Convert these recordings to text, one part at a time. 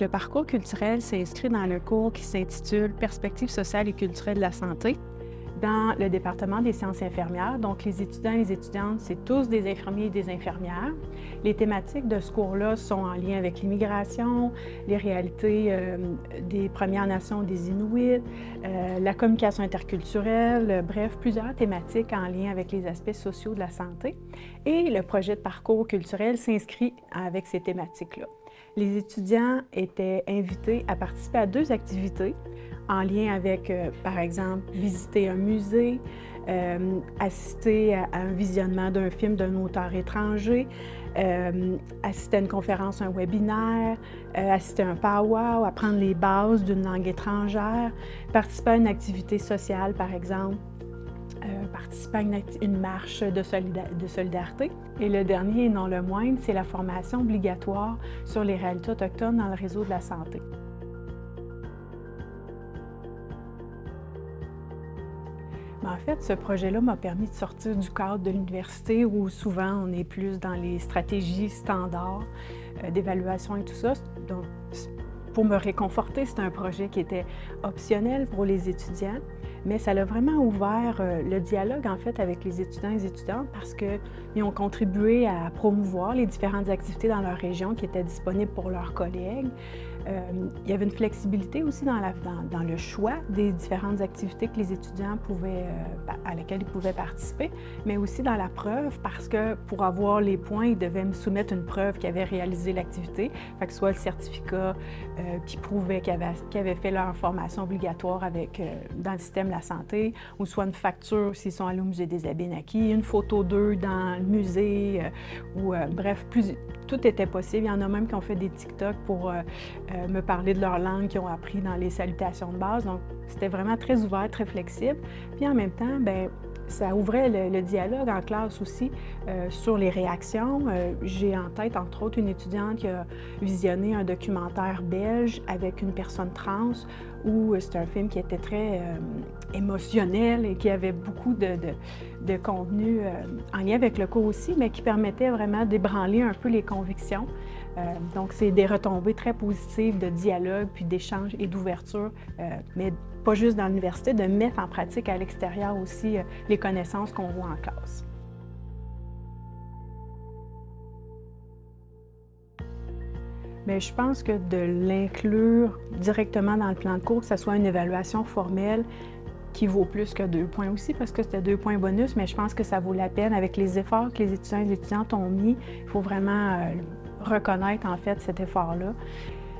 Donc, le parcours culturel s'inscrit dans le cours qui s'intitule Perspectives sociales et culturelles de la santé dans le département des sciences infirmières. Donc, les étudiants et les étudiantes, c'est tous des infirmiers et des infirmières. Les thématiques de ce cours-là sont en lien avec l'immigration, les réalités des Premières Nations, des Inuits, la communication interculturelle, bref, plusieurs thématiques en lien avec les aspects sociaux de la santé. Et le projet de parcours culturel s'inscrit avec ces thématiques-là. Les étudiants étaient invités à participer à 2 activités en lien avec, par exemple, visiter un musée, assister à un visionnement d'un film d'un auteur étranger, assister à une conférence, un webinaire, assister à un powwow, apprendre les bases d'une langue étrangère, participer à une activité sociale, par exemple, participer à une marche de solidarité. Et le dernier, et non le moindre, c'est la formation obligatoire sur les réalités autochtones dans le réseau de la santé. En fait, ce projet-là m'a permis de sortir du cadre de l'université où souvent on est plus dans les stratégies standards d'évaluation et tout ça. Donc, pour me réconforter, c'est un projet qui était optionnel pour les étudiants, mais ça a vraiment ouvert le dialogue en fait avec les étudiants et les étudiantes parce qu'ils ont contribué à promouvoir les différentes activités dans leur région qui étaient disponibles pour leurs collègues. Il y avait une flexibilité aussi dans le choix des différentes activités que les étudiants à lesquelles ils pouvaient participer, mais aussi dans la preuve parce que pour avoir les points, ils devaient me soumettre une preuve qu'ils avaient réalisé l'activité, fait que soit le certificat qui prouvait qu'ils avaient fait leur formation obligatoire dans le système de la santé, ou soit une facture s'ils sont allés au musée des Abénaquis, une photo d'eux dans le musée, bref, tout était possible. Il y en a même qui ont fait des TikTok pour me parler de leur langue qu'ils ont appris dans les salutations de base. Donc, c'était vraiment très ouvert, très flexible. Puis en même temps, ça ouvrait le dialogue en classe aussi sur les réactions. J'ai en tête, entre autres, une étudiante qui a visionné un documentaire belge avec une personne trans où c'est un film qui était très émotionnel et qui avait beaucoup de contenu en lien avec le cours aussi, mais qui permettait vraiment d'ébranler un peu les convictions. Donc, c'est des retombées très positives de dialogue, puis d'échange et d'ouverture, mais pas juste dans l'université, de mettre en pratique à l'extérieur aussi les connaissances qu'on voit en classe. Bien, je pense que de l'inclure directement dans le plan de cours, que ce soit une évaluation formelle qui vaut plus que 2 points aussi, parce que c'était 2 points bonus, mais je pense que ça vaut la peine avec les efforts que les étudiants et les étudiantes ont mis. Il faut vraiment reconnaître en fait cet effort-là.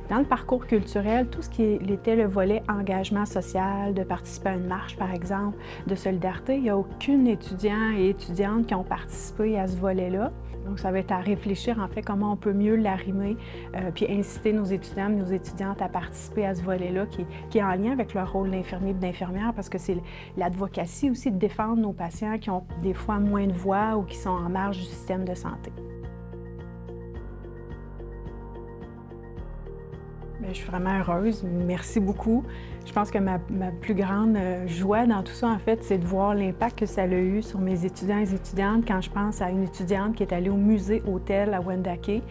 Dans le parcours culturel, tout ce qui était le volet engagement social, de participer à une marche, par exemple, de solidarité, il n'y a aucune étudiant et étudiante qui ont participé à ce volet-là. Donc, ça va être à réfléchir, en fait, comment on peut mieux l'arrimer, puis inciter nos étudiants et nos étudiantes à participer à ce volet-là, qui est en lien avec leur rôle d'infirmier et d'infirmière, parce que c'est l'advocacy aussi de défendre nos patients qui ont des fois moins de voix ou qui sont en marge du système de santé. Bien, je suis vraiment heureuse. Merci beaucoup. Je pense que ma plus grande joie dans tout ça, en fait, c'est de voir l'impact que ça a eu sur mes étudiants et étudiantes quand je pense à une étudiante qui est allée au musée-hôtel à Wendake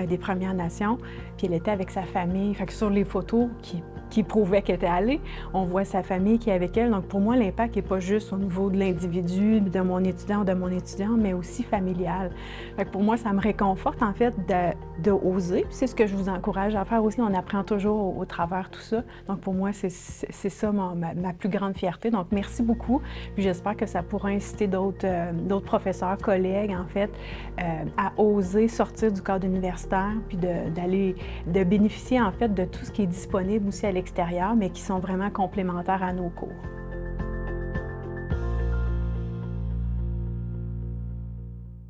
des Premières Nations, puis elle était avec sa famille. Fait que sur les photos qui prouvaient qu'elle était allée, on voit sa famille qui est avec elle. Donc pour moi, l'impact n'est pas juste au niveau de l'individu, de mon étudiant ou de mon étudiante, mais aussi familial. Fait que pour moi, ça me réconforte, en fait, de oser. C'est ce que je vous encourage à faire aussi. On apprend toujours au travers tout ça. Donc pour moi, c'est ça ma plus grande fierté. Donc merci beaucoup. Puis j'espère que ça pourra inciter d'autres professeurs, collègues, en fait, à oser sortir du cadre universitaire, puis de bénéficier, en fait, de tout ce qui est disponible aussi à l'extérieur, mais qui sont vraiment complémentaires à nos cours.